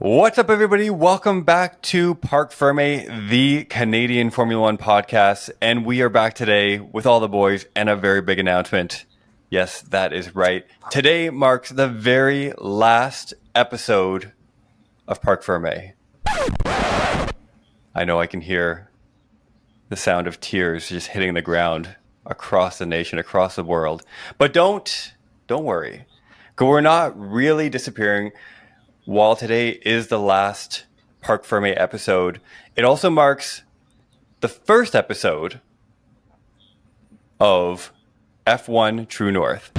What's up, everybody? Welcome back to Parc Ferm, the Canadian Formula One podcast. And we are back today with all the boys and a very big announcement. Yes, that is right. Today marks the very last episode of Parc Ferm. I know I can hear the sound of tears just hitting the ground across the nation, across the world. But don't worry, because we're not really disappearing. While today is the last Parc Ferm episode, it also marks the first episode of F1 True North.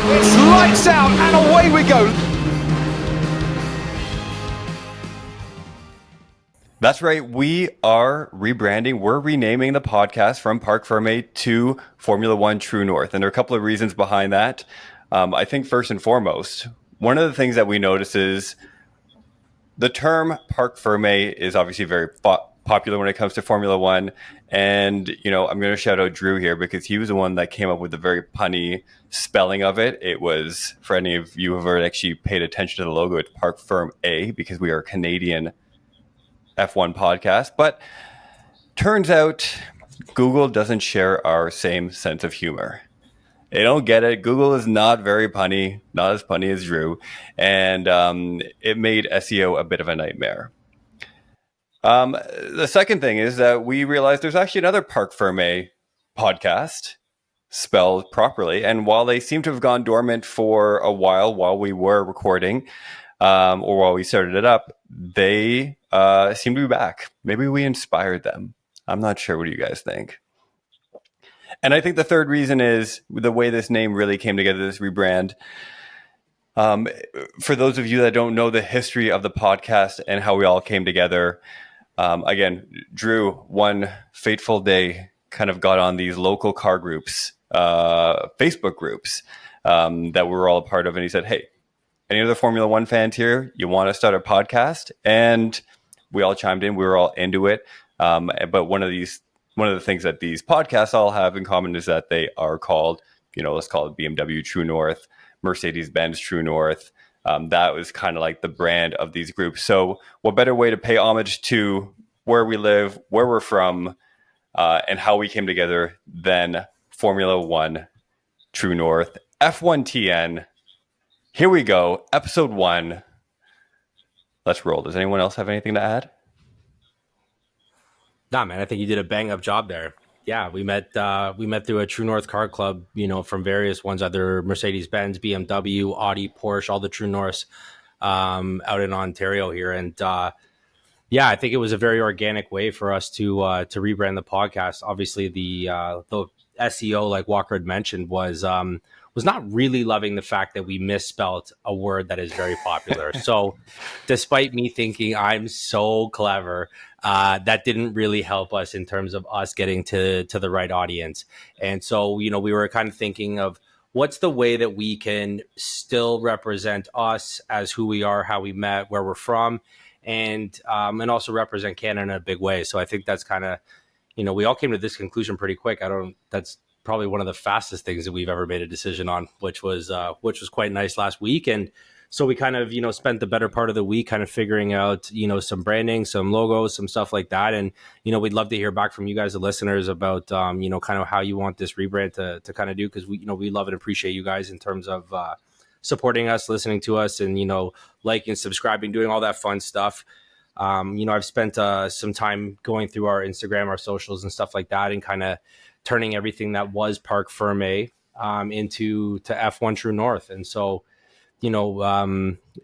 It's lights out and away we go. That's right. We are rebranding. We're renaming the podcast from Parc Ferm to Formula One True North. And there are a couple of reasons behind that. I think first and foremost, one of the things that we notice is the term Parc Ferm is obviously very popular when it comes to Formula One. And, I'm going to shout out Zhou here because he was the one that came up with the very punny spelling of it. It was, for any of you who have actually paid attention to the logo, it's Parc Ferm because we are a Canadian F1 podcast. But turns out Google doesn't share our same sense of humor. They don't get it. Google is not very punny, not as punny as Zhou. And it made SEO a bit of a nightmare. The second thing is that we realized there's actually another Parc Ferm podcast spelled properly. And while they seem to have gone dormant for a while we were recording, or while we started it up, they seem to be back. Maybe we inspired them. I'm not sure. What do you guys think? And I think the third reason is the way this name really came together, this rebrand. For those of you that don't know the history of the podcast and how we all came together, again, Zhou, one fateful day, kind of got on these local car groups, Facebook groups that we were all a part of. And he said, hey, any other Formula One fans here? You want to start a podcast? And we all chimed in. We were all into it. But one of the things that these podcasts all have in common is that they are called, let's call it BMWTrueNorth, Mercedes-Benz True North. That was kind of like the brand of these groups. So what better way to pay homage to where we live, where we're from, and how we came together than Formula One True North, F1TN. Here we go, episode 1. Let's roll. Does anyone else have anything to add? Nah, man, I think you did a bang up job there. Yeah, we met through a True North car club, from various ones, either Mercedes-Benz, BMW, Audi, Porsche, all the True Norths out in Ontario here. And I think it was a very organic way for us to rebrand the podcast. Obviously, the SEO, like Walker had mentioned, was not really loving the fact that we misspelled a word that is very popular. So despite me thinking I'm so clever, that didn't really help us in terms of us getting to the right audience. And so, we were kind of thinking of what's the way that we can still represent us as who we are, how we met, where we're from, and also represent Canada in a big way. So I think that's kind of, we all came to this conclusion pretty quick. That's probably one of the fastest things that we've ever made a decision on, which was quite nice last week. And so we kind of, spent the better part of the week kind of figuring out, some branding, some logos, some stuff like that. And, we'd love to hear back from you guys, the listeners, about, kind of how you want this rebrand to kind of do. Cause we love and appreciate you guys in terms of supporting us, listening to us, and, liking, subscribing, doing all that fun stuff. I've spent some time going through our Instagram, our socials and stuff like that, and kind of turning everything that was Parc Ferm into F1 True North. And so,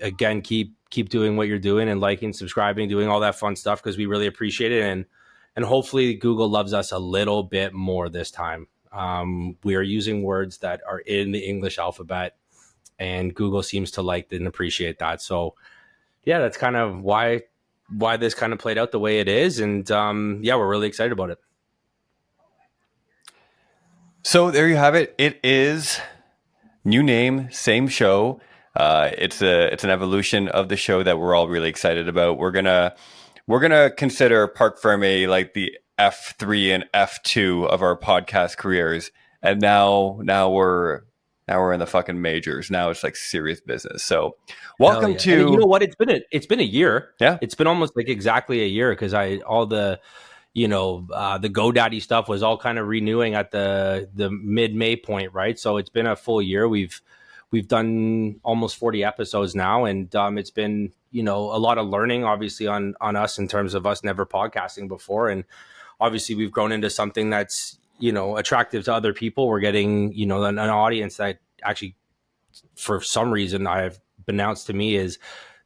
again, keep doing what you're doing and liking, subscribing, doing all that fun stuff, because we really appreciate it. And hopefully Google loves us a little bit more this time. We are using words that are in the English alphabet, and Google seems to like and appreciate that. So yeah, that's kind of why this kind of played out the way it is. And we're really excited about it. So there you have it. It is new name, same show. It's an evolution of the show that we're all really excited about. We're gonna consider Parc Ferm like the F3 and F2 of our podcast careers. and now we're in the fucking majors. Now it's like serious business. So welcome to, and you know what? It's been a year. Yeah. It's been almost like exactly a year, because all the the GoDaddy stuff was all kind of renewing at the mid-May point, right? So it's been a full year. We've done almost 40 episodes now, and it's been a lot of learning, obviously, on us, in terms of us never podcasting before, and obviously we've grown into something that's attractive to other people. We're getting an audience that actually, for some reason, I've been announced to me, is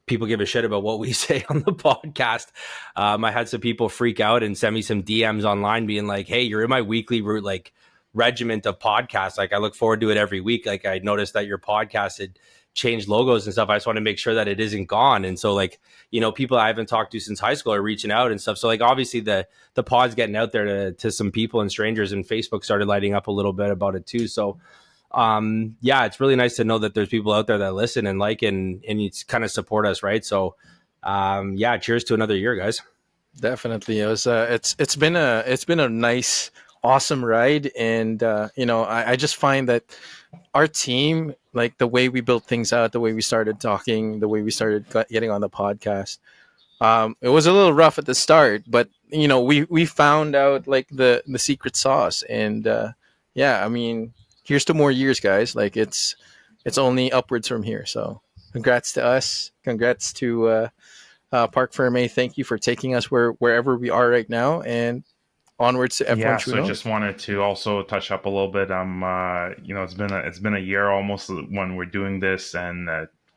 people give a shit about what we say on the podcast. I had some people freak out and send me some DMs online being like, hey, you're in my weekly regiment of podcasts. Like, I look forward to it every week. Like, I noticed that your podcast had changed logos and stuff. I just want to make sure that it isn't gone. And so, like, people I haven't talked to since high school are reaching out and stuff. So, like, obviously the pod's getting out there to some people and strangers, and Facebook started lighting up a little bit about it too. So it's really nice to know that there's people out there that listen and like, and you kind of support us, right? So cheers to another year, guys. Definitely. It was it's been a nice, awesome ride, and I just find that our team, like the way we built things out, the way we started talking, the way we started getting on the podcast, it was a little rough at the start, but we found out like the secret sauce, and I mean, here's to more years, guys. Like, it's only upwards from here. So congrats to us. Congrats to Parc Fermé. Thank you for taking us wherever we are right now, and onwards to F1 Yeah, True so North. just wanted to also touch up a little bit. It's been a year almost when we're doing this, and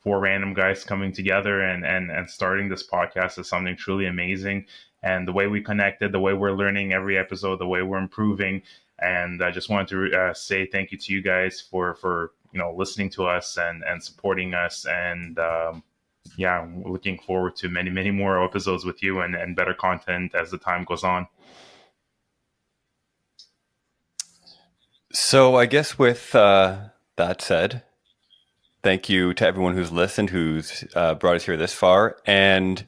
four random guys coming together and starting this podcast is something truly amazing. And the way we connected, the way we're learning every episode, the way we're improving. And I just wanted to say thank you to you guys for listening to us and supporting us. And looking forward to many, many more episodes with you and better content as the time goes on. So I guess with that said, thank you to everyone who's listened, who's brought us here this far, and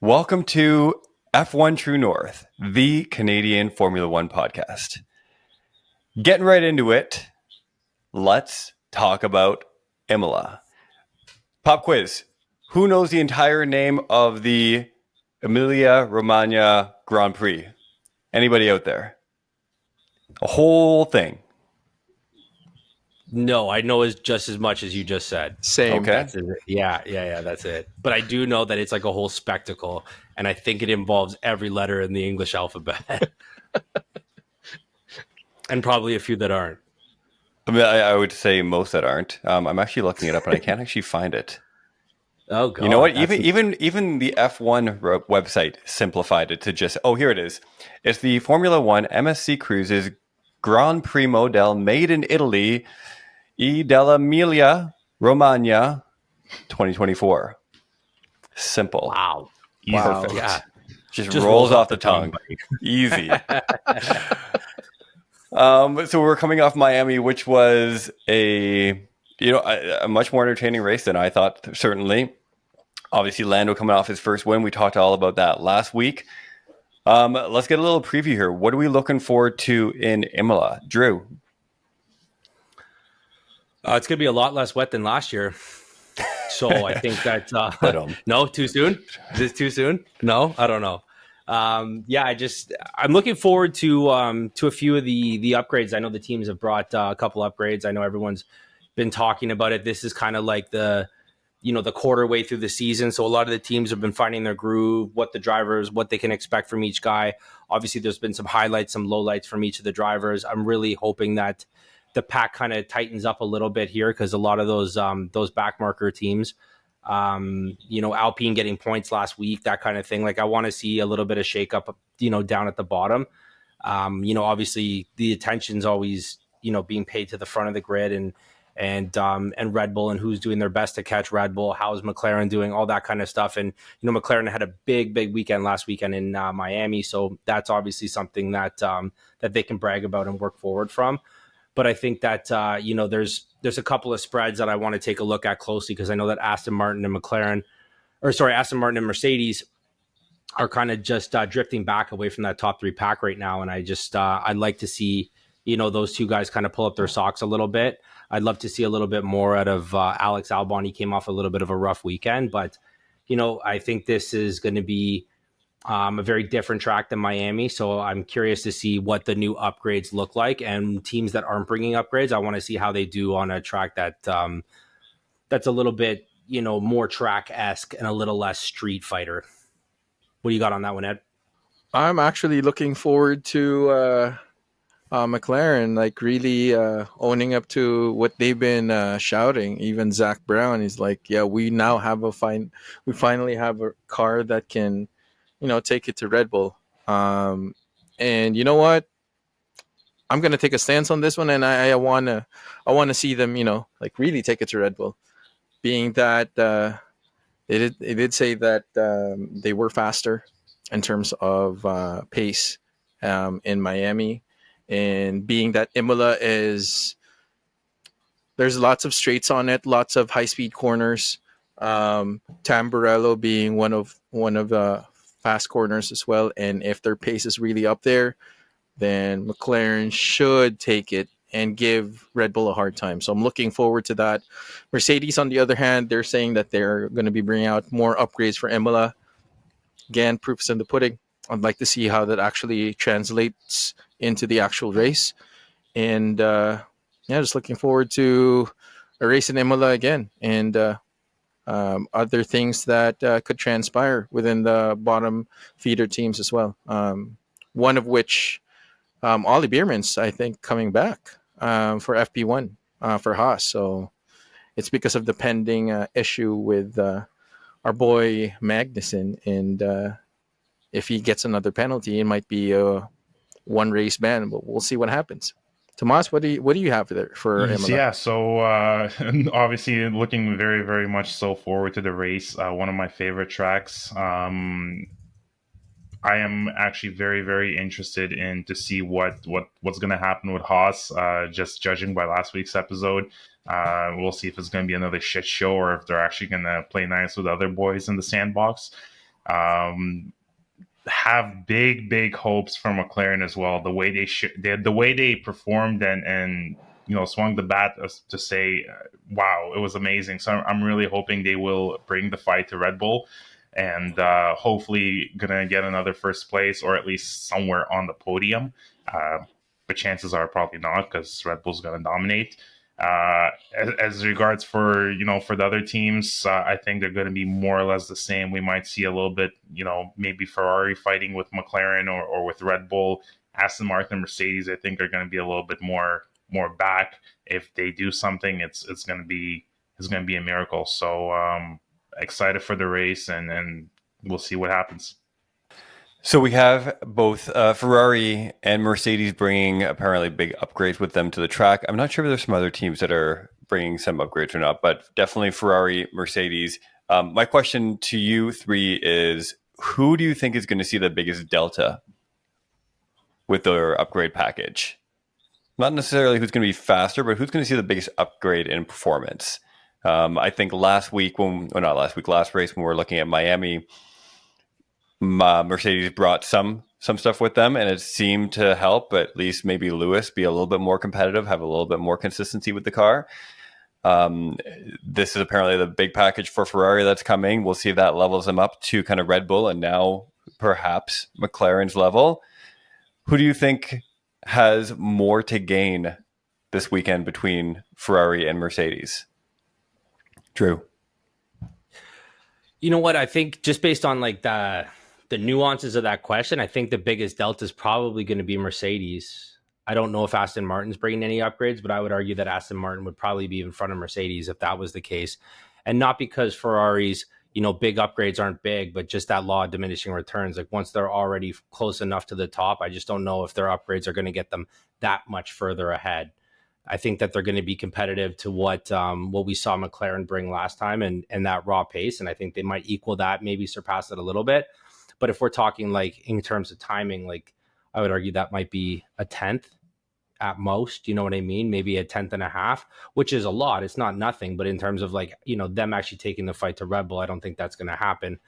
welcome to F1 True North, the Canadian Formula One podcast. Getting right into it, let's talk about Imola. Pop quiz. Who knows the entire name of the Emilia-Romagna Grand Prix? Anybody out there? A whole thing. No, I know just as much as you just said. Same. Okay. That's it. Yeah, that's it. But I do know that it's like a whole spectacle, and I think it involves every letter in the English alphabet. And probably a few that aren't. I mean, I would say most that aren't. I'm actually looking it up, and I can't actually find it. Oh, God. You know what? Even the F1 website simplified it to just, here it is. It's the Formula One MSC Cruises Grand Prix Model made in Italy, dell'Emilia Romagna 2024. Simple. Wow. Perfect. Yeah. Just rolls off the tongue. Easy. So we're coming off Miami, which was a much more entertaining race than I thought, certainly. Obviously, Lando coming off his first win. We talked all about that last week. Let's get a little preview here. What are we looking forward to in Imola? Drew? It's going to be a lot less wet than last year. So I think that... no, too soon? Is this too soon? No, I don't know. I'm looking forward to a few of the upgrades. I know the teams have brought a couple upgrades. I know everyone's been talking about it. This is kind of like the quarter way through the season. So a lot of the teams have been finding their groove, what they can expect from each guy. Obviously there's been some highlights, some lowlights from each of the drivers. I'm really hoping that the pack kind of tightens up a little bit here, because a lot of those backmarker teams, Alpine getting points last week, that kind of thing. Like, I want to see a little bit of shakeup, down at the bottom. Obviously the attention's always, being paid to the front of the grid and Red Bull, and who's doing their best to catch Red Bull. How's McLaren doing? All that kind of stuff. And, McLaren had a big weekend last weekend in Miami. So that's obviously something that they can brag about and work forward from. But I think that, there's a couple of spreads that I want to take a look at closely, because I know that Aston Martin and Mercedes are kind of just drifting back away from that top three pack right now. And I just, I'd like to see, those two guys kind of pull up their socks a little bit. I'd love to see a little bit more out of Alex Albon. He came off a little bit of a rough weekend, but I think this is going to be a very different track than Miami. So I'm curious to see what the new upgrades look like, and teams that aren't bringing upgrades, I want to see how they do on a track that that's a little bit, more track-esque and a little less Street Fighter. What do you got on that one, Ed? I'm actually looking forward to McLaren like really owning up to what they've been shouting. Even Zach Brown is like, yeah, we now have we finally have a car that can, take it to Red Bull. And you know what? I'm gonna take a stance on this one, and I wanna see them, like really take it to Red Bull, being that they did say that they were faster in terms of pace in Miami, and being that Imola there's lots of straights on it, lots of high speed corners. Tamburello being one of the fast corners as well, and if their pace is really up there, then McLaren should take it and give Red Bull a hard time. So I'm looking forward to that. Mercedes, on the other hand, they're saying that they're going to be bringing out more upgrades for Imola. Again, proofs in the pudding. I'd like to see how that actually translates into the actual race. And just looking forward to a race in Imola again, and other things that could transpire within the bottom feeder teams as well. One of which, Ollie Bierman's, I think, coming back for FP1 for Haas. So it's because of the pending issue with our boy Magnussen, and if he gets another penalty, it might be a one race ban. But we'll see what happens. Tomas, what do you have there for Imola? Yeah, so obviously looking very, very much so forward to the race. One of my favorite tracks. I am actually very, very interested in to see what's going to happen with Haas. Just judging by last week's episode, we'll see if it's going to be another shit show or if they're actually going to play nice with other boys in the sandbox. Have big hopes for McLaren as well. The way they performed and swung the bat to say, wow, it was amazing. So I'm really hoping they will bring the fight to Red Bull, and hopefully gonna get another first place or at least somewhere on the podium. But chances are probably not, because Red Bull's gonna dominate. As regards for the other teams, I think they're going to be more or less the same. We might see a little bit, maybe Ferrari fighting with McLaren or with Red Bull. Aston Martin, Mercedes, I think are going to be a little bit more back. If they do something, it's going to be a miracle. So excited for the race, and we'll see what happens. So we have both Ferrari and Mercedes bringing apparently big upgrades with them to the track. I'm not sure if there's some other teams that are bringing some upgrades or not, but definitely Ferrari, Mercedes. My question to you three is, who do you think is going to see the biggest delta with their upgrade package? Not necessarily who's going to be faster, but who's going to see the biggest upgrade in performance? I think last race when we were looking at Miami, Mercedes brought some stuff with them, and it seemed to help at least maybe Lewis be a little bit more competitive, have a little bit more consistency with the car. This is apparently the big package for Ferrari that's coming. We'll see if that levels them up to kind of Red Bull and now perhaps McLaren's level. Who do you think has more to gain this weekend between Ferrari and Mercedes? Drew? You know what? I think just based on like the nuances of that question, I think the biggest delta is probably going to be Mercedes. I don't know if Aston Martin's bringing any upgrades, but I would argue that Aston Martin would probably be in front of Mercedes if that was the case. And not because Ferrari's, big upgrades aren't big, but just that law of diminishing returns. Like once they're already close enough to the top, I just don't know if their upgrades are going to get them that much further ahead. I think that they're going to be competitive to what we saw McLaren bring last time and that raw pace. And I think they might equal that, maybe surpass it a little bit. But if we're talking like in terms of timing, like I would argue that might be a 10th at most. You know what I mean? Maybe a 10th and a half, which is a lot. It's not nothing. But in terms of like, them actually taking the fight to Red Bull, I don't think that's going to happen.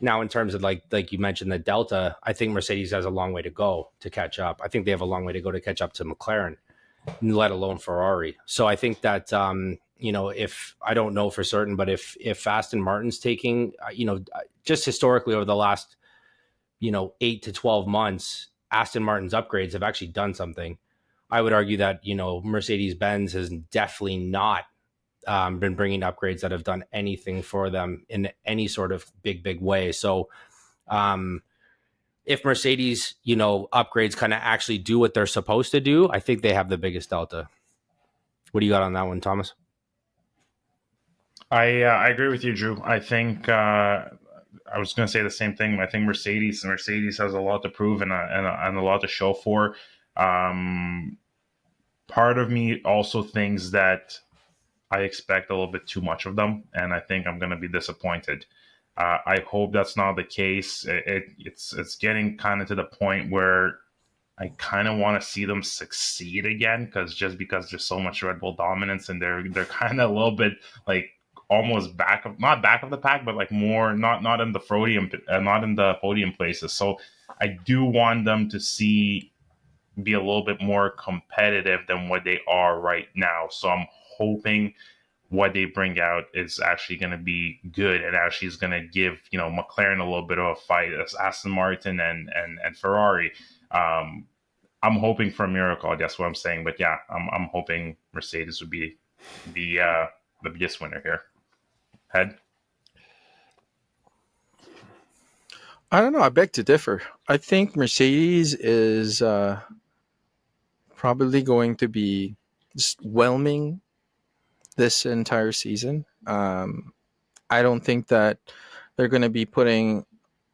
Now, in terms of like you mentioned, the Delta, I think Mercedes has a long way to go to catch up. I think they have a long way to go to catch up to McLaren, let alone Ferrari. So I think that if I don't know for certain, but if Aston Martin's taking, just historically over the last 8 to 12 months, Aston Martin's upgrades have actually done something. I would argue that Mercedes-Benz has definitely not been bringing upgrades that have done anything for them in any sort of big way. So if Mercedes, upgrades kind of actually do what they're supposed to do, I think they have the biggest delta. What do you got on that one, Thomas? I agree with you, Drew. I think I was going to say the same thing. I think Mercedes has a lot to prove and a lot to show for. Part of me also thinks that I expect a little bit too much of them, and I think I'm going to be disappointed. I hope that's not the case. It's getting kind of to the point where I kind of want to see them succeed again, because there's so much Red Bull dominance, and they're kind of a little bit like almost not back of the pack, but like more not in the podium places. So I do want them to be a little bit more competitive than what they are right now. So I'm hoping what they bring out is actually going to be good and actually is going to give McLaren a little bit of a fight as Aston Martin and Ferrari. I'm hoping for a miracle. That's what I'm saying. But yeah, I'm hoping Mercedes would be the biggest winner here. Head. I don't know. I beg to differ. I think Mercedes is probably going to be just whelming this entire season. I don't think that they're going to be putting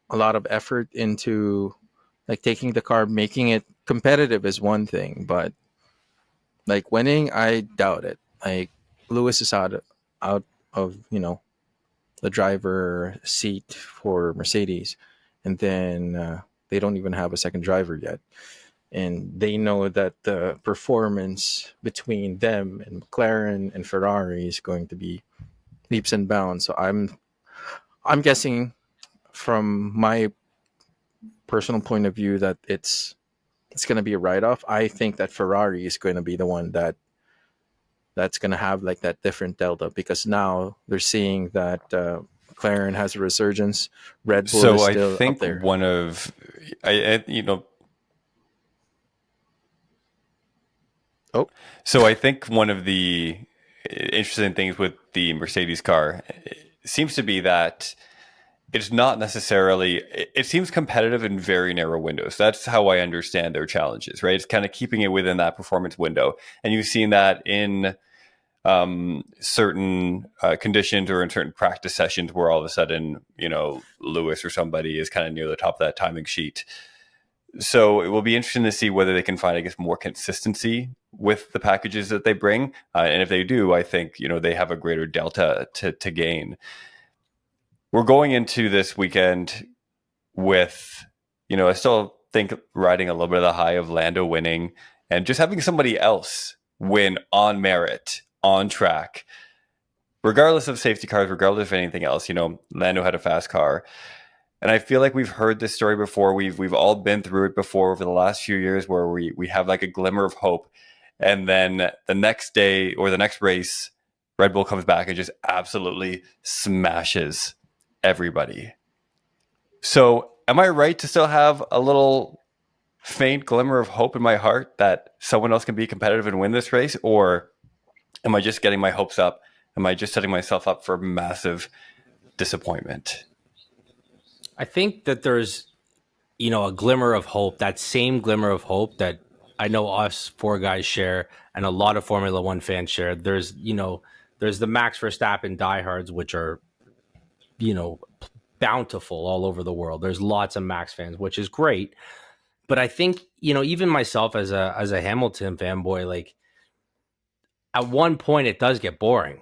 a lot of effort into like taking the car, making it competitive is one thing, but like winning, I doubt it. Like Lewis is out of the driver seat for Mercedes, and then they don't even have a second driver yet. And they know that the performance between them and McLaren and Ferrari is going to be leaps and bounds. So I'm guessing from my personal point of view that it's going to be a write-off. I think that Ferrari is going to be the one that's going to have like that different delta, because now they're seeing that McLaren has a resurgence. Red Bull is still I think up there. one of So I think one of the interesting things with the Mercedes car seems to be that it's not necessarily, it seems competitive in very narrow windows. That's how I understand their challenges, right? It's kind of keeping it within that performance window. And you've seen that in certain conditions or in certain practice sessions where all of a sudden, Lewis or somebody is kind of near the top of that timing sheet. So it will be interesting to see whether they can find, I guess, more consistency with the packages that they bring. And if they do, I think, they have a greater delta to gain. We're going into this weekend with, I still think riding a little bit of the high of Lando winning and just having somebody else win on merit, on track, regardless of safety cars, regardless of anything else. Lando had a fast car. And I feel like we've heard this story before. We've all been through it before over the last few years, where we have like a glimmer of hope. And then the next day or the next race, Red Bull comes back and just absolutely smashes everybody. So am I right to still have a little faint glimmer of hope in my heart that someone else can be competitive and win this race? Or am I just getting my hopes up? Am I just setting myself up for massive disappointment? I think that there's, a glimmer of hope, that same glimmer of hope that I know us four guys share and a lot of Formula One fans share. There's the Max Verstappen diehards, which are, bountiful all over the world. There's lots of Max fans, which is great. But I think, even myself as a Hamilton fanboy, like at one point it does get boring.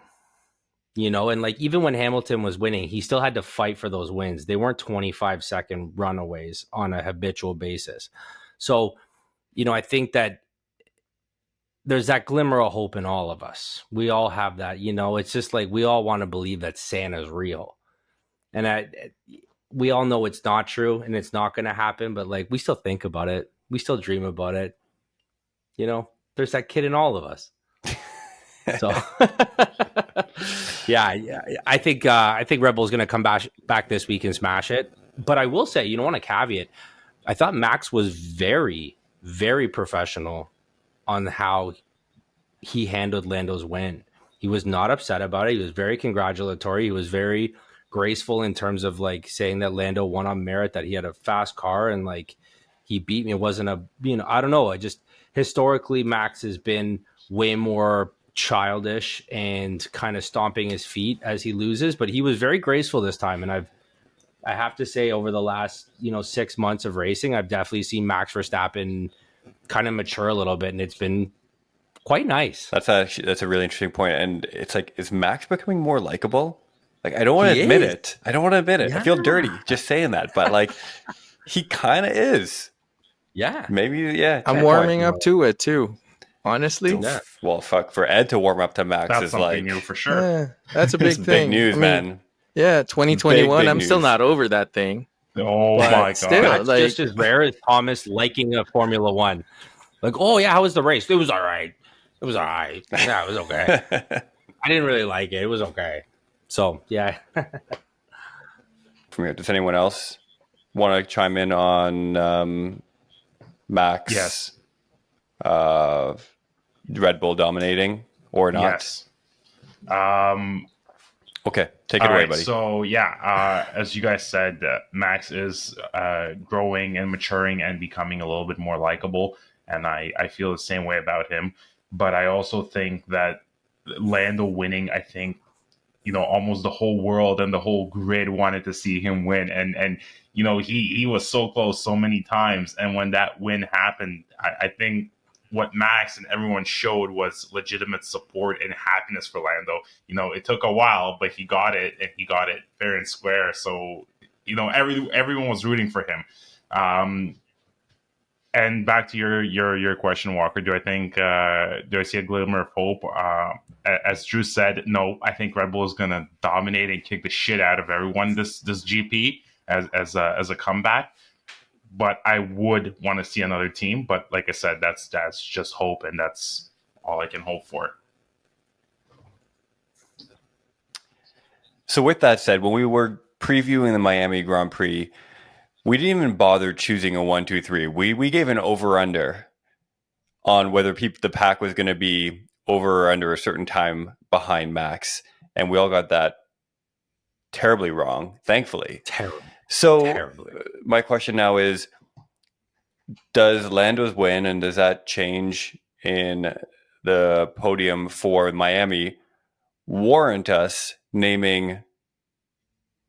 And like even when Hamilton was winning, he still had to fight for those wins. They weren't 25-second runaways on a habitual basis. So, I think that there's that glimmer of hope in all of us. We all have that, it's just like we all want to believe that Santa's real. And we all know it's not true and it's not going to happen, but like we still think about it. We still dream about it. You know, there's that kid in all of us. So yeah, I think Red Bull's going to come back this week and smash it. But I will say, on a caveat, I thought Max was very, very professional on how he handled Lando's win. He was not upset about it. He was very congratulatory. He was very graceful in terms of like saying that Lando won on merit, that he had a fast car and like he beat me. It wasn't I don't know. I just historically Max has been way more childish and kind of stomping his feet as he loses, but he was very graceful this time. And I have to say over the last, 6 months of racing, I've definitely seen Max Verstappen kind of mature a little bit, and it's been quite nice. That's a really interesting point. And it's like, is Max becoming more likable? Like, I don't want to admit it. Yeah. I feel dirty just saying that, but like, he kind of is. Yeah. Maybe, yeah. I'm warming up to it too. Honestly. Yeah. Well, fuck, for Ed to warm up to Max That's is something like new for sure. Yeah, that's a big it's thing. big news, man. Yeah, 2021. Big I'm still news. not over that thing. Oh But my god! still, That's like- just as rare as Thomas liking a Formula One. Like, oh yeah, how was the race? It was all right. Yeah, it was okay. I didn't really like it. It was okay. So yeah. From here, does anyone else want to chime in on Max? Yes. Red Bull dominating or not? Yes. Okay, take it All away, right, buddy. so yeah, as you guys said, Max is growing and maturing and becoming a little bit more likable, and I feel the same way about him. But I also think that Lando winning, I think, almost the whole world and the whole grid wanted to see him win, and he was so close so many times, and when that win happened, I think what Max and everyone showed was legitimate support and happiness for Lando. It took a while, but he got it, and he got it fair and square. So, everyone was rooting for him. And back to your question, Walker, do I see a glimmer of hope? As Drew said, no, I think Red Bull is going to dominate and kick the shit out of everyone this GP as a comeback. But I would want to see another team. But like I said, that's just hope, and that's all I can hope for. So with that said, when we were previewing the Miami Grand Prix, we didn't even bother choosing a 1, 2, 3. We gave an over-under on whether the pack was going to be over or under a certain time behind Max. And we all got that terribly wrong, thankfully. Terrible. So Terribly. my question now is, does Lando's win and does that change in the podium for Miami warrant us naming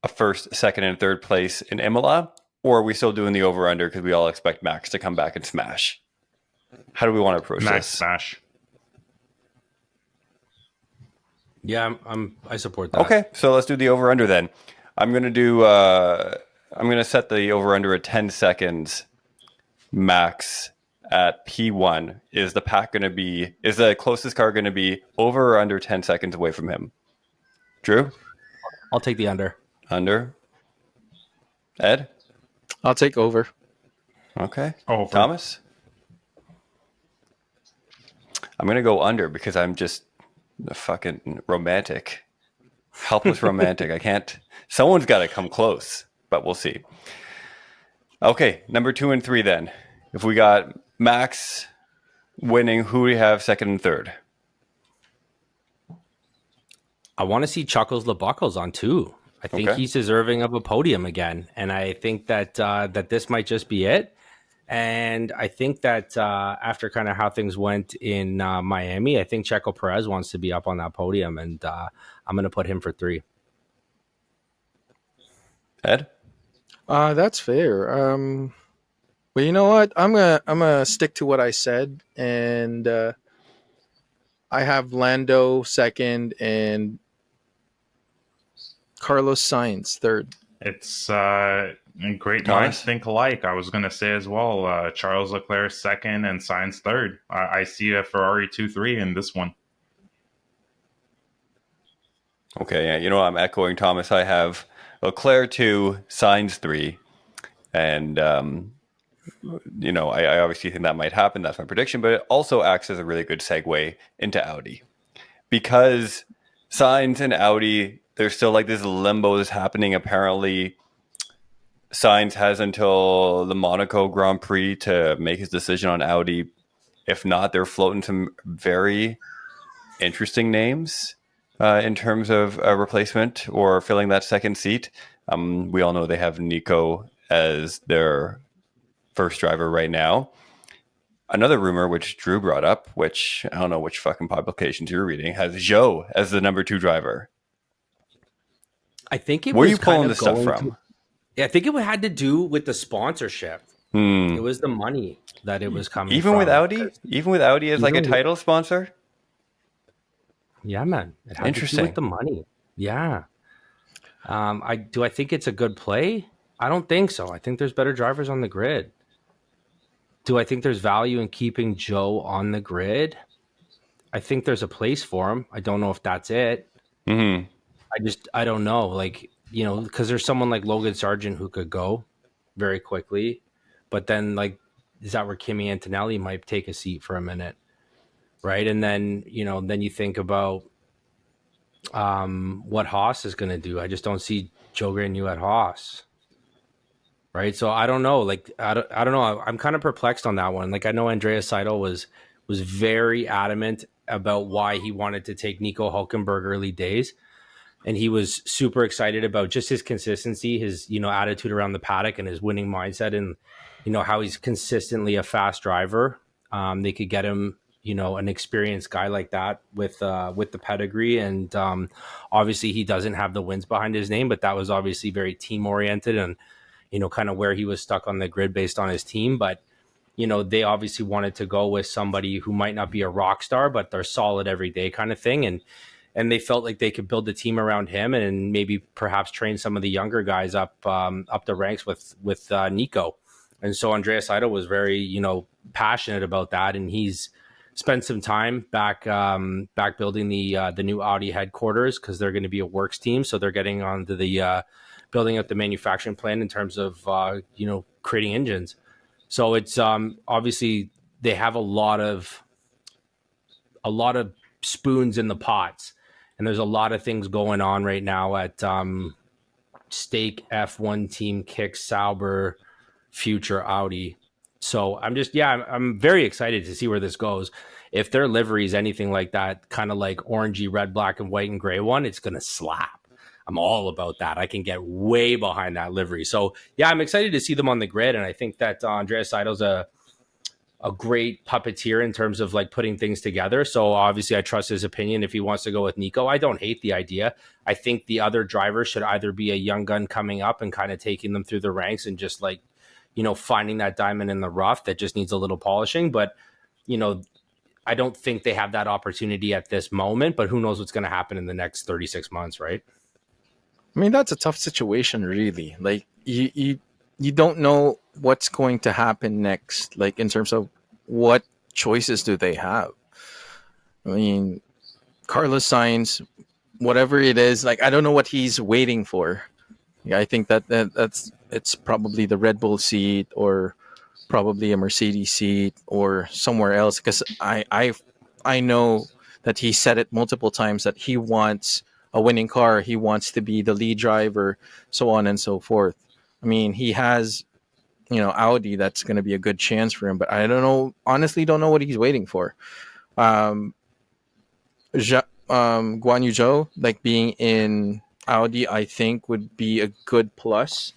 a first, second, and third place in Imola? Or are we still doing the over-under because we all expect Max to come back and smash? How do we want to approach Max this? smash. Yeah, I support that. Okay, so let's do the over-under then. I'm going to set the over-under at 10 seconds Max at P1. Is the closest car going to be over or under 10 seconds away from him? Drew? I'll take the under. Under? Ed? I'll take over. Okay. Over. Thomas? I'm going to go under because I'm just a fucking romantic. Helpless romantic. I can't. Someone's got to come close, but we'll see. Okay, number 2 and 3 then. If we got Max winning, who do we have second and third? I want to see Chuckles LeBuckles on 2. I think he's deserving of a podium again, and I think that that this might just be it. And I think that after kind of how things went in Miami, I think Checo Perez wants to be up on that podium, and I'm going to put him for 3. Ed? That's fair. But you know what? I'm gonna stick to what I said, and I have Lando second and Carlos Sainz third. It's great Thomas? minds think alike. I was going to say as well, Charles Leclerc second and Sainz third. I see a Ferrari 2-3 in this one. Okay, yeah. I'm echoing Thomas. I have Leclerc 2, Sainz 3, and I obviously think that might happen. That's my prediction, but it also acts as a really good segue into Audi because Sainz and Audi, there's still like this limbo that's happening. Apparently, Sainz has until the Monaco Grand Prix to make his decision on Audi. If not, they're floating some very interesting names in terms of a replacement or filling that second seat. We all know they have Nico as their first driver right now. Another rumor, which Drew brought up, which I don't know which fucking publications you're reading, has Zhou as the number 2 driver. I think it Where are was you pulling kind this of stuff from? I think it had to do with the sponsorship. It was the money that it was coming Even from. with Audi? Even with Audi as like a Even with- title sponsor? Yeah, man. It had to do Interesting. with the money. Yeah. I think it's a good play? I don't think so. I think there's better drivers on the grid. Do I think there's value in keeping Zhou on the grid? I think there's a place for him. I don't know if that's it. Mm-hmm. I don't know. Like, because there's someone like Logan Sargent who could go very quickly. But then, like, is that where Kimi Antonelli might take a seat for a minute? Right. And then, then you think about what Haas is going to do. I just don't see Joe Granu at Haas. Right. So I don't know. Like, I don't know. I'm kind of perplexed on that one. Like, I know Andreas Seidel was very adamant about why he wanted to take Nico Hulkenberg early days. And he was super excited about just his consistency, his, attitude around the paddock and his winning mindset and, how he's consistently a fast driver. They could get him, an experienced guy like that with the pedigree. And obviously he doesn't have the wins behind his name, but that was obviously very team oriented and, kind of where he was stuck on the grid based on his team. But, they obviously wanted to go with somebody who might not be a rock star, but they're solid every day kind of thing. And they felt like they could build the team around him and maybe perhaps train some of the younger guys up the ranks with Nico. And so Andreas Seidel was very, passionate about that. And he's spent some time back building the new Audi headquarters because they're going to be a works team. So they're getting onto the building up the manufacturing plan in terms of, creating engines. So it's obviously they have a lot of spoons in the pots. And there's a lot of things going on right now at Stake, F1 Team, Kick, Sauber, Future, Audi. So I'm very excited to see where this goes. If their livery is anything like that, kind of like orangey, red, black, and white and gray one, it's going to slap. I'm all about that. I can get way behind that livery. So, I'm excited to see them on the grid. And I think that Andreas Seidel's a great puppeteer in terms of like putting things together. So obviously I trust his opinion if he wants to go with Nico. I don't hate the idea. I think the other drivers should either be a young gun coming up and kind of taking them through the ranks and just like, finding that diamond in the rough that just needs a little polishing. But, I don't think they have that opportunity at this moment, but who knows what's going to happen in the next 36 months, right? I mean, that's a tough situation, really. Like you don't know what's going to happen next, like in terms of what choices do they have. I mean, Carlos Sainz, whatever it is, like I don't know what he's waiting for. Yeah, I think that's it's probably the Red Bull seat or probably a Mercedes seat or somewhere else. Because I know that he said it multiple times that he wants a winning car. He wants to be the lead driver, so on and so forth. I mean, he has, Audi. That's going to be a good chance for him. But I don't know. Honestly, don't know what he's waiting for. Guan Yu Zhou, like being in Audi, I think would be a good plus,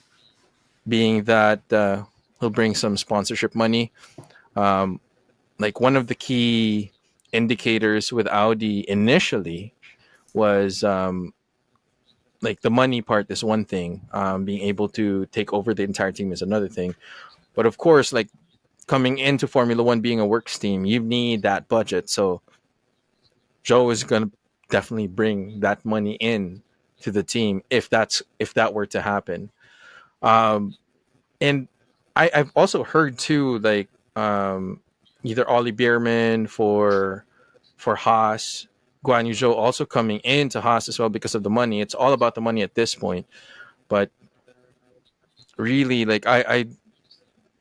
being that he'll bring some sponsorship money. Like one of the key indicators with Audi initially was like the money part is one thing. Being able to take over the entire team is another thing. But of course, like coming into Formula One being a works team, you need that budget. So Joe is going to definitely bring that money in to the team if that were to happen. And I've also heard too, like either Ollie Bierman for Haas, Guan Yu Zhou also coming into Haas as well because of the money. It's all about the money at this point. But really, like I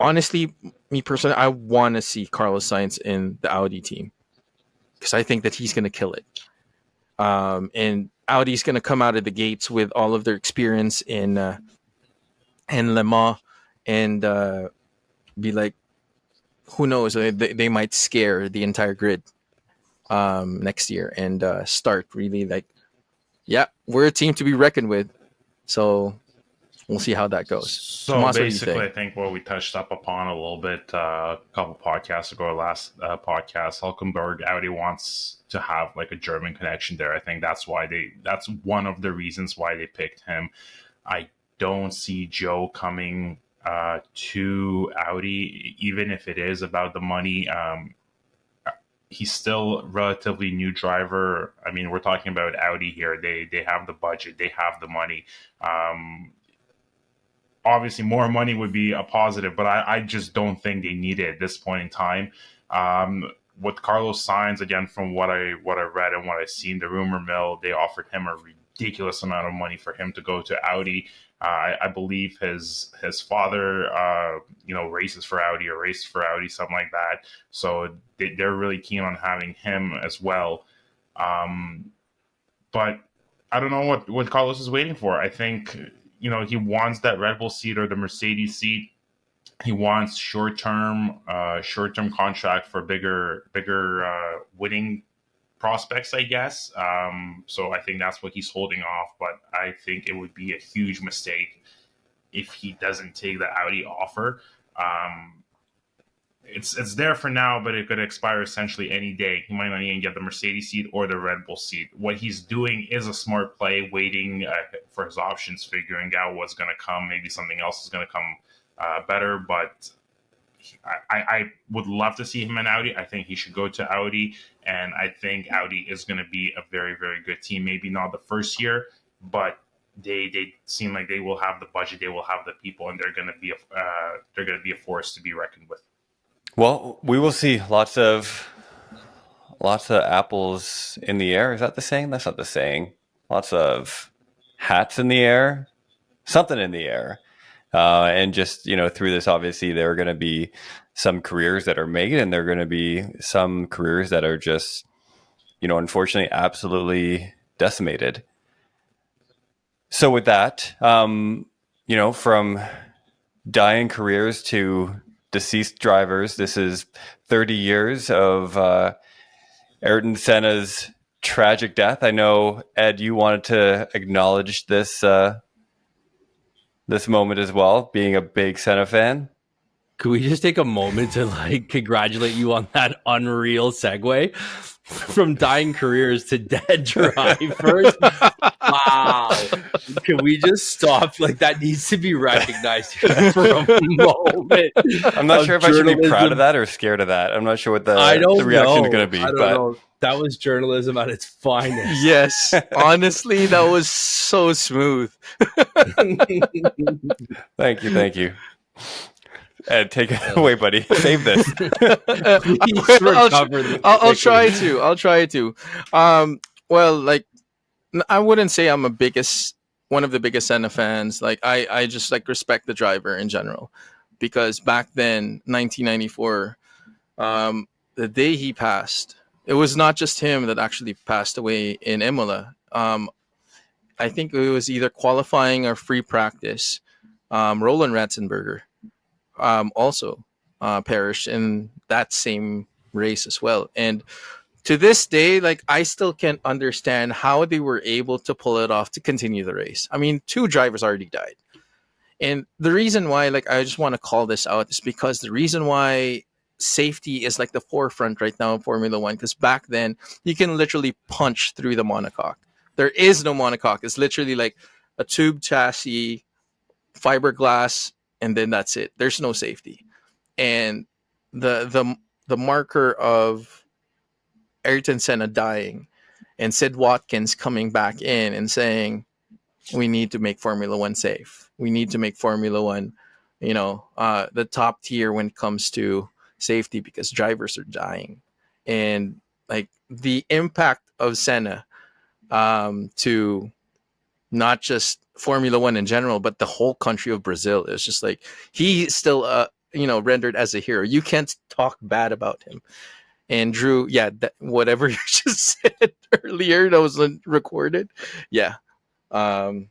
honestly, me personally, I want to see Carlos Sainz in the Audi team because I think that he's going to kill it. And Audi's going to come out of the gates with all of their experience in Le Mans, and be like, who knows? They might scare the entire grid next year and start really like, yeah, we're a team to be reckoned with. So we'll see how that goes. So Tomas, what do you basically, I think? think what we touched up upon a little bit a couple podcasts ago, last podcast, Hulkenberg Audi wants to have like a German connection there. I think that's one of the reasons why they picked him. I don't see Zhou coming to Audi, even if it is about the money. He's still a relatively new driver. I mean, we're talking about Audi here. They have the budget, they have the money. Obviously, more money would be a positive, but I just don't think they need it at this point in time. With Carlos Sainz, again, from what I read and what I've seen, the rumor mill, they offered him a ridiculous amount of money for him to go to Audi. I believe his father, races for Audi or raced for Audi, something like that. So they're really keen on having him as well. But I don't know what Carlos is waiting for. I think, he wants that Red Bull seat or the Mercedes seat. He wants short-term contract for bigger winning prospects, I guess. So I think that's what he's holding off. But I think it would be a huge mistake if he doesn't take the Audi offer. It's there for now, but it could expire essentially any day. He might not even get the Mercedes seat or the Red Bull seat. What he's doing is a smart play, waiting for his options, figuring out what's going to come. Maybe something else is going to come better, but I would love to see him in Audi. I think he should go to Audi, and I think Audi is going to be a very, very good team. Maybe not the first year, but they seem like they will have the budget, they will have the people, and they're going to be a force to be reckoned with. Well, we will see lots of apples in the air. Is that the saying? That's not the saying. Lots of hats in the air, something in the air. And just, through this, obviously, there are going to be some careers that are made, and there are going to be some careers that are just, unfortunately, absolutely decimated. So with that, from dying careers to deceased drivers, this is 30 years of Ayrton Senna's tragic death. I know, Ed, you wanted to acknowledge this moment as well, being a big Senna fan. Could we just take a moment to congratulate you on that unreal segue from dying careers to dead drivers? Wow. Can we just stop? That needs to be recognized for a moment. I'm not sure if I should be proud of that or scared of that. I'm not sure what the reaction is going to be. I don't know. That was journalism at its finest. Yes. Honestly, that was so smooth. Thank you. Ed, take it away, buddy. Save this. I'll try to. Well, I wouldn't say I'm one of the biggest Senna fans. I just respect the driver in general, because back then, 1994, the day he passed, it was not just him that actually passed away in Imola. I think it was either qualifying or free practice. Roland Ratzenberger also perished in that same race as well. And to this day, I still can't understand how they were able to pull it off to continue the race. I mean, 2 drivers already died. And the reason why, I just want to call this out is because the reason why safety is the forefront right now in Formula One, because back then you can literally punch through the monocoque. There is no monocoque. It's literally a tube chassis, fiberglass, and then that's it. There's no safety. And the marker of Ayrton Senna dying and Sid Watkins coming back in and saying, we need to make Formula One safe. We need to make Formula One, the top tier when it comes to safety, because drivers are dying. And the impact of Senna to not just Formula One in general, but the whole country of Brazil is just like he's still rendered as a hero. You can't talk bad about him. And Drew, yeah, whatever you just said earlier that was recorded, yeah, that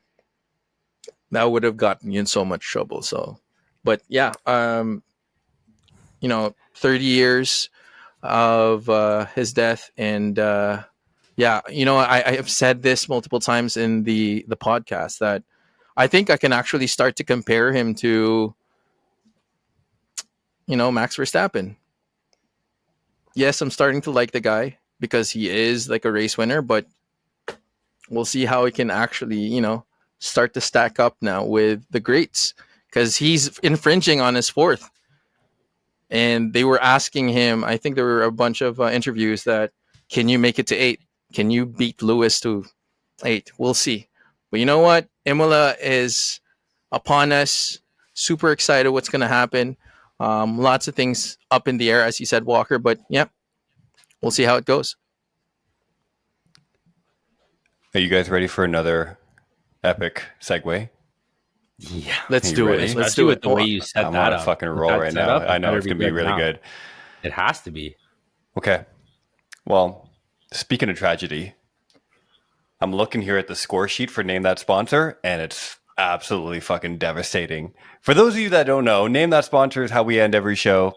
would have gotten you in so much trouble. So, but yeah, 30 years of his death, and yeah, I have said this multiple times in the podcast that I think I can actually start to compare him to Max Verstappen. Yes, I'm starting to like the guy because he is like a race winner, but we'll see how he can actually, start to stack up now with the greats because he's infringing on his fourth. And they were asking him, I think there were a bunch of interviews that, can you make it to 8? Can you beat Lewis to 8? We'll see. But you know what? Imola is upon us. Super excited what's going to happen. Lots of things up in the air, as you said, Walker. But yeah, we'll see how it goes. Are you guys ready for another epic segue? Yeah, let's You do ready? it. Let's let's do do it. it the way you set I'm that on a up. fucking With roll that right set now. up, I know better it's going to be really now. good. It has to be. Okay. Well, speaking of tragedy, I'm looking here at the score sheet for Name That Sponsor, and it's absolutely fucking devastating. For those of you that don't know, Name That Sponsor is how we end every show.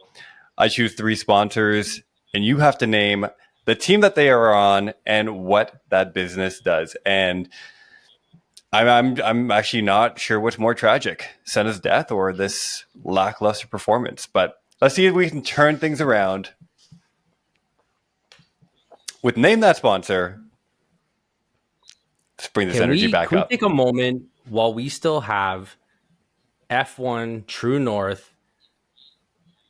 I choose 3 sponsors, and you have to name the team that they are on and what that business does. And I'm actually not sure what's more tragic, Senna's death or this lackluster performance. But let's see if we can turn things around. With Name That Sponsor, let's bring this energy back can up. we take a moment while we still have F1 True North,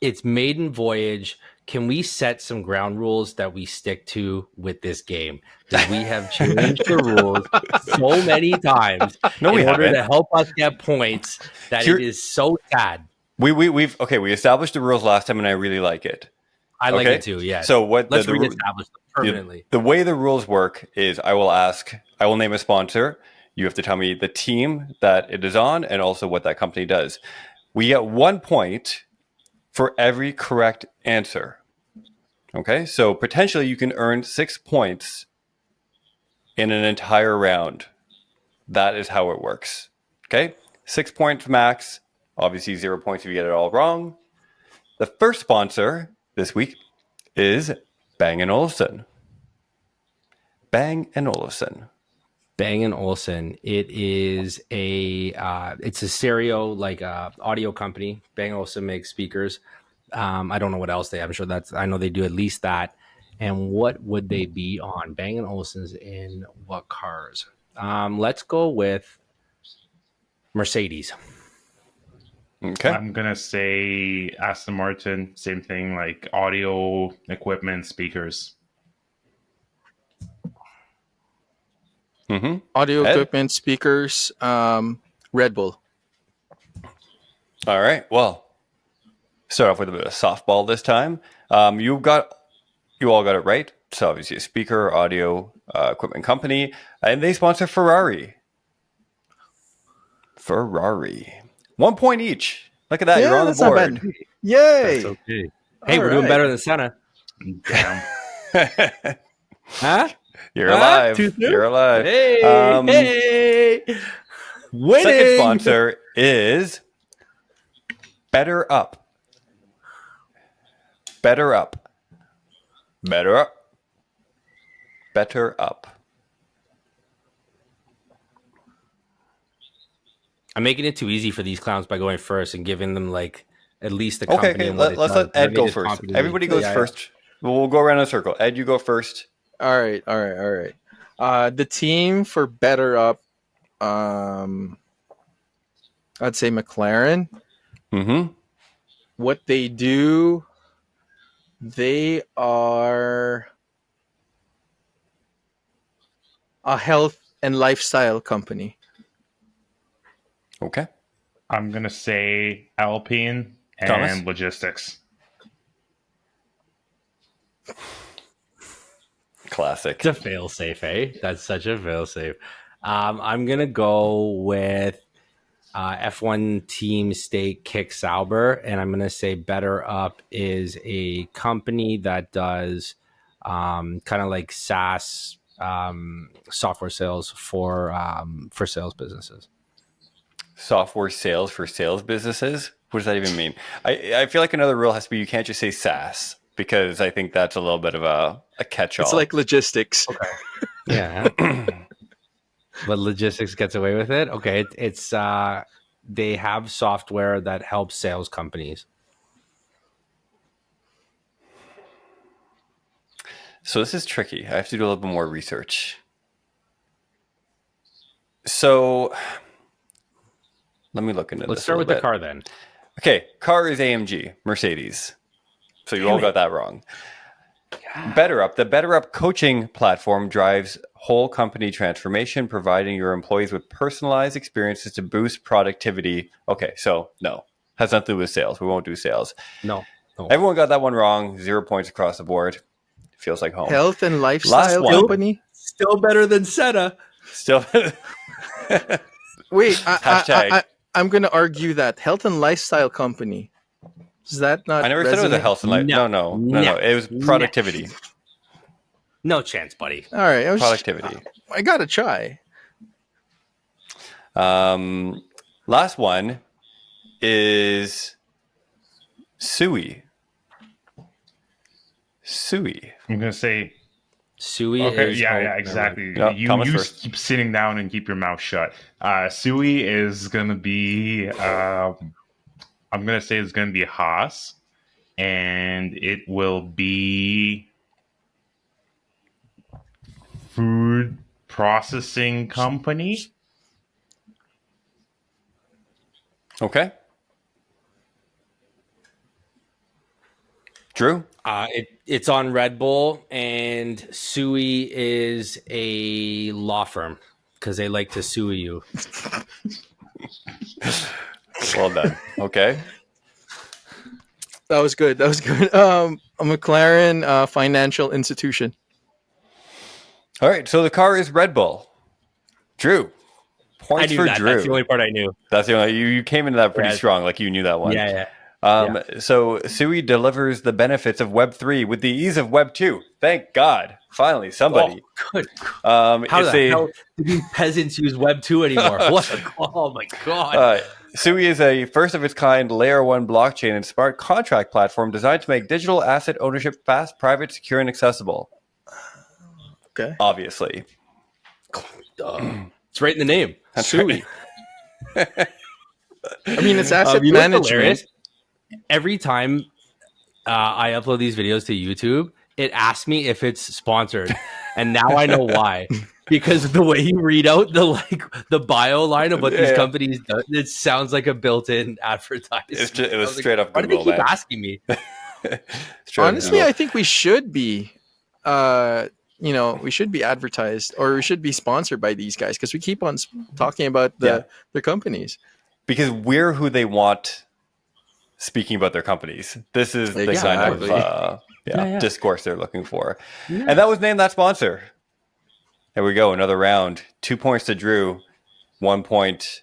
its maiden voyage? Can we set some ground rules that we stick to with this game? Because we have changed the rules so many times No, we in order haven't. to help us get points that Here- it is so sad. We established the rules last time, and I really like it. I like Okay. it too. Yeah. So what Let's the reestablish them permanently. the way the rules work is I will name a sponsor. You have to tell me the team that it is on and also what that company does. We get 1 point for every correct answer. Okay, so potentially you can earn 6 points in an entire round. That is how it works. Okay, 6 points max. Obviously 0 points if you get it all wrong. The first sponsor this week is Bang & Olufsen. Bang & Olufsen. Bang & Olufsen. It is it's a stereo audio company. Bang & Olufsen makes speakers. I don't know what else I'm sure I know they do at least that. And what would they be on? Bang & Olufsen's in what cars? Let's go with Mercedes. Okay. I'm gonna say Aston Martin. Same thing, like audio equipment, speakers. Mm-hmm. Audio Ed? equipment, speakers, Red Bull. All right. Well, start off with a bit of softball this time. You all got it right. So obviously a speaker, audio equipment company, and they sponsor Ferrari. Ferrari. 1 point each. Look at that. Yeah, You're on the that's not board. bad. Yay! That's okay. Hey, we're doing right. better than Senna. Damn. Huh? You're alive. 2-2? You're alive. Hey, hey. Winning. Second sponsor is Better Up. Better Up. Better Up. Better Up. I'm making it too easy for these clowns by going first and giving them at least the company. Okay. And what Let's let Ed go first. Everybody goes first. We'll go around in a circle. Ed, you go first. All right. The team for Better Up, I'd say McLaren. Mm-hmm. What they do, they are a health and lifestyle company. Okay. I'm gonna say Alpine and Thomas? logistics. Classic. It's a fail safe, eh? That's such a fail safe. I'm gonna go with F1 Team State Kick Sauber, and I'm gonna say Better Up is a company that does kind of like SaaS software sales for sales businesses. Software sales for sales businesses? What does that even mean? I feel like another rule has to be you can't just say SaaS, because I think that's a little bit of a catch-all. It's like logistics. Okay. Yeah. But logistics gets away with it. Okay, it's they have software that helps sales companies. So this is tricky. I have to do a little bit more research. So let me look into this. Let's start with the car then. Okay, car is AMG, Mercedes. So you all got that wrong. Better Up. The Better Up coaching platform drives whole company transformation, providing your employees with personalized experiences to boost productivity. Okay, so no, has nothing to do with sales. We won't do sales. No. Everyone got that one wrong. 0 points across the board. Feels like home. Health and lifestyle company. Still better than Seta. Still. Wait, Hashtag. I'm going to argue that health and lifestyle company. Is that not? I never said it was a health and life. No. It was productivity. No chance, buddy. All right, Productivity. I gotta try. Last one is Sui. I'm gonna say Sui. okay. Is Yeah, exactly. No, you Thomas you first. keep sitting down and keep your mouth shut. Sui is gonna be. I'm gonna say it's gonna be Haas, and it will be food processing company. Okay. Drew? It's on Red Bull, and Sui is a law firm because they like to sue you. Well done. Okay. That was good. A McLaren financial institution. All right. So the car is Red Bull. Drew. I Points knew for that. Drew. That's the only part I knew. That's the only, you came into that pretty Yeah. strong. Like you knew that one. Yeah. So Sui delivers the benefits of Web 3 with the ease of Web 2. Thank God. Finally, somebody. Oh, good. How How the hell do these peasants use Web 2 anymore? Oh my God. Sui is a first-of-its-kind Layer 1 blockchain and smart contract platform designed to make digital asset ownership fast, private, secure, and accessible. Okay. Obviously. It's right in the name. That's Sui. right. I mean, it's asset You know what's management. hilarious? Every time I upload these videos to YouTube, it asks me if it's sponsored, and now I know why. Because the way you read out the bio line of what these companies do, it sounds like a built-in advertisement. It was straight up Why do they Google, keep man. asking me? Honestly, I think we should be, we should be advertised or we should be sponsored by these guys because we keep on talking about their companies. Because we're who they want speaking about their companies. This is the kind of discourse they're looking for. Yeah. And that was named that sponsor. There we go. Another round. 2 points to Drew. 1 point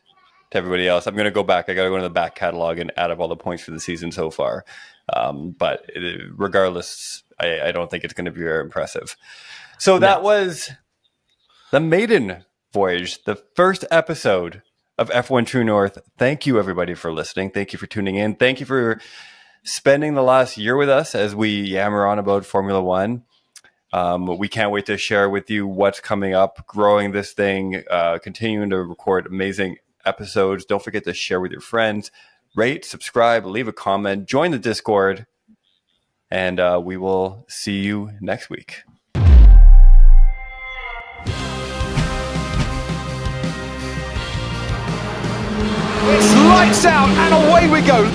to everybody else. I'm going to go back. I got to go into the back catalog and add up all the points for the season so far. But regardless, I don't think it's going to be very impressive. So that was the maiden voyage, the first episode of F1 True North. Thank you, everybody, for listening. Thank you for tuning in. Thank you for spending the last year with us as we yammer on about Formula One. We can't wait to share with you what's coming up, growing this thing, continuing to record amazing episodes. Don't forget to share with your friends, rate, subscribe, leave a comment, join the Discord, and we will see you next week. It's lights out and away we go.